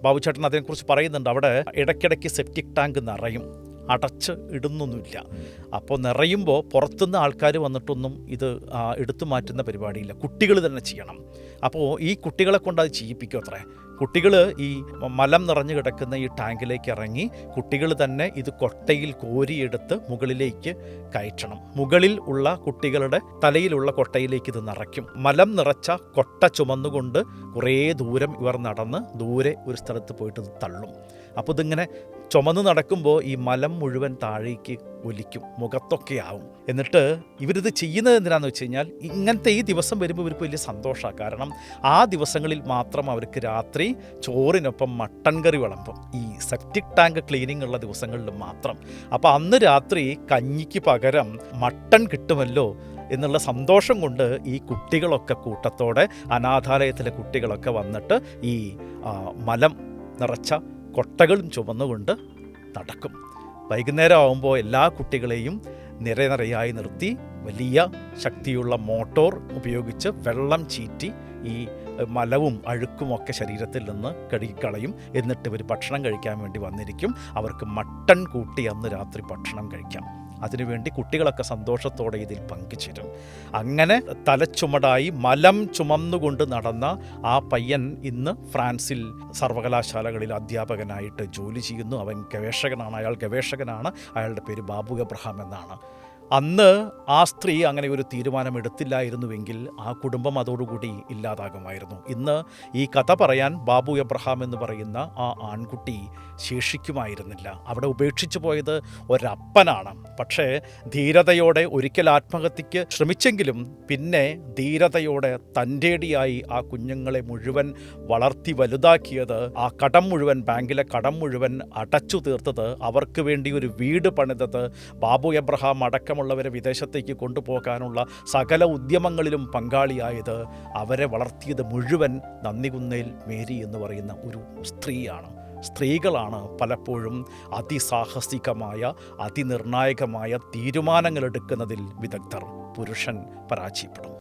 ബാബുചേട്ടൻ അതിനെക്കുറിച്ച് പറയുന്നുണ്ട്. അവിടെ ഇടയ്ക്കിടയ്ക്ക് സെപ്റ്റിക് ടാങ്ക് നിറയും, അടച്ച് ഇടുന്നൊന്നുമില്ല. അപ്പോൾ നിറയുമ്പോൾ പുറത്തുനിന്ന് ആൾക്കാർ വന്നിട്ടൊന്നും ഇത് എടുത്തു മാറ്റുന്ന പരിപാടിയില്ല, കുട്ടികൾ തന്നെ ചെയ്യണം. അപ്പോൾ ഈ കുട്ടികളെ കൊണ്ട് അത് ചെയ്യിപ്പിക്കും അത്രേ. കുട്ടികൾ ഈ മലം നിറഞ്ഞു കിടക്കുന്ന ഈ ടാങ്കിലേക്ക് ഇറങ്ങി കുട്ടികൾ തന്നെ ഇത് കൊട്ടയിൽ കോരിയെടുത്ത് മുകളിലേക്ക് കയറ്റണം. മുകളിൽ ഉള്ള കുട്ടികളുടെ തലയിലുള്ള കൊട്ടയിലേക്ക് ഇത് നിറയ്ക്കും. മലം നിറച്ച കൊട്ട ചുമന്നുകൊണ്ട് കുറേ ദൂരം ഇവർ നടന്ന് ദൂരെ ഒരു സ്ഥലത്ത് പോയിട്ട് ഇത് തള്ളും. അപ്പോൾ ഇതിങ്ങനെ ചുമന്ന് നടക്കുമ്പോൾ ഈ മലം മുഴുവൻ താഴേക്ക് ഒലിക്കും, മുഖത്തൊക്കെ ആവും. എന്നിട്ട് ഇവരിത് ചെയ്യുന്നത് എന്തിനാണെന്ന് വെച്ച് കഴിഞ്ഞാൽ ഇങ്ങനത്തെ ഈ ദിവസം വരുമ്പോൾ ഇവർക്ക് വലിയ സന്തോഷമാണ്. കാരണം ആ ദിവസങ്ങളിൽ മാത്രം അവർക്ക് രാത്രി ചോറിനൊപ്പം മട്ടൻ കറി വിളമ്പും, ഈ സെപ്റ്റിക് ടാങ്ക് ക്ലീനിങ് ഉള്ള ദിവസങ്ങളിൽ മാത്രം. അപ്പോൾ അന്ന് രാത്രി കഞ്ഞിക്ക് പകരം മട്ടൻ കിട്ടുമല്ലോ എന്നുള്ള സന്തോഷം കൊണ്ട് ഈ കുട്ടികളൊക്കെ കൂട്ടത്തോടെ, അനാഥാലയത്തിലെ കുട്ടികളൊക്കെ വന്നിട്ട് ഈ മലം നിറച്ച കൊട്ടകളും ചുമന്നുകൊണ്ട് നടക്കും. വൈകുന്നേരം ആകുമ്പോൾ എല്ലാ കുട്ടികളെയും നിരയായി നിർത്തി വലിയ ശക്തിയുള്ള മോട്ടോർ ഉപയോഗിച്ച് വെള്ളം ചീറ്റി ഈ മലവും അഴുക്കുമൊക്കെ ശരീരത്തിൽ നിന്ന് കഴുകിക്കളയും. എന്നിട്ട് ഇവർ ഭക്ഷണം കഴിക്കാൻ വേണ്ടി വന്നിരിക്കും. അവർക്ക് മട്ടൻ കൂട്ടി അന്ന് രാത്രി ഭക്ഷണം കഴിക്കാം. അതിനുവേണ്ടി കുട്ടികളൊക്കെ സന്തോഷത്തോടെ ഇതിൽ പങ്കുചേരും. അങ്ങനെ തലച്ചുമടായി മലം ചുമന്നുകൊണ്ട് നടന്ന ആ പയ്യൻ ഇന്ന് ഫ്രാൻസിൽ സർവകലാശാലകളിൽ അധ്യാപകനായിട്ട് ജോലി ചെയ്യുന്നു. അവൻ ഗവേഷകനാണ്. അയാളുടെ പേര് ബാബു എബ്രഹാം എന്നാണ്. അന്ന് ആ സ്ത്രീ അങ്ങനെ ഒരു തീരുമാനമെടുത്തില്ലായിരുന്നുവെങ്കിൽ ആ കുടുംബം അതോടുകൂടി ഇല്ലാതാകുമായിരുന്നു. ഇന്ന് ഈ കഥ പറയാൻ ബാബു എബ്രഹാം എന്ന് പറയുന്ന ആ ആൺകുട്ടി ശേഷിക്കുമായിരുന്നില്ല. അവിടെ ഉപേക്ഷിച്ചു പോയത് ഒരപ്പനാണ്. പക്ഷേ ധീരതയോടെ ഒരിക്കൽ ആത്മഹത്യക്ക് ശ്രമിച്ചെങ്കിലും പിന്നെ ധീരതയോടെ തൻ്റേടിയായി ആ കുഞ്ഞുങ്ങളെ മുഴുവൻ വളർത്തി വലുതാക്കിയത്, ആ കടം മുഴുവൻ, ബാങ്കിലെ കടം മുഴുവൻ അടച്ചു തീർത്തത്, അവർക്ക് വേണ്ടി ഒരു വീട് പണിതത്, ബാബു എബ്രഹാം അടക്കമുള്ളവരെ വിദേശത്തേക്ക് കൊണ്ടുപോകാനുള്ള സകല ഉദ്യമങ്ങളിലും പങ്കാളിയായത്, അവരെ വളർത്തിയത് മുഴുവൻ നന്ദികുന്നേൽ മേരി എന്ന് പറയുന്ന ഒരു സ്ത്രീയാണ്. സ്ത്രീകളാണ് പലപ്പോഴും അതിസാഹസികമായ, അതിനിർണായകമായ തീരുമാനങ്ങളെടുക്കുന്നതിൽ വിദഗ്ധർ. പുരുഷൻ പരാജയപ്പെടും.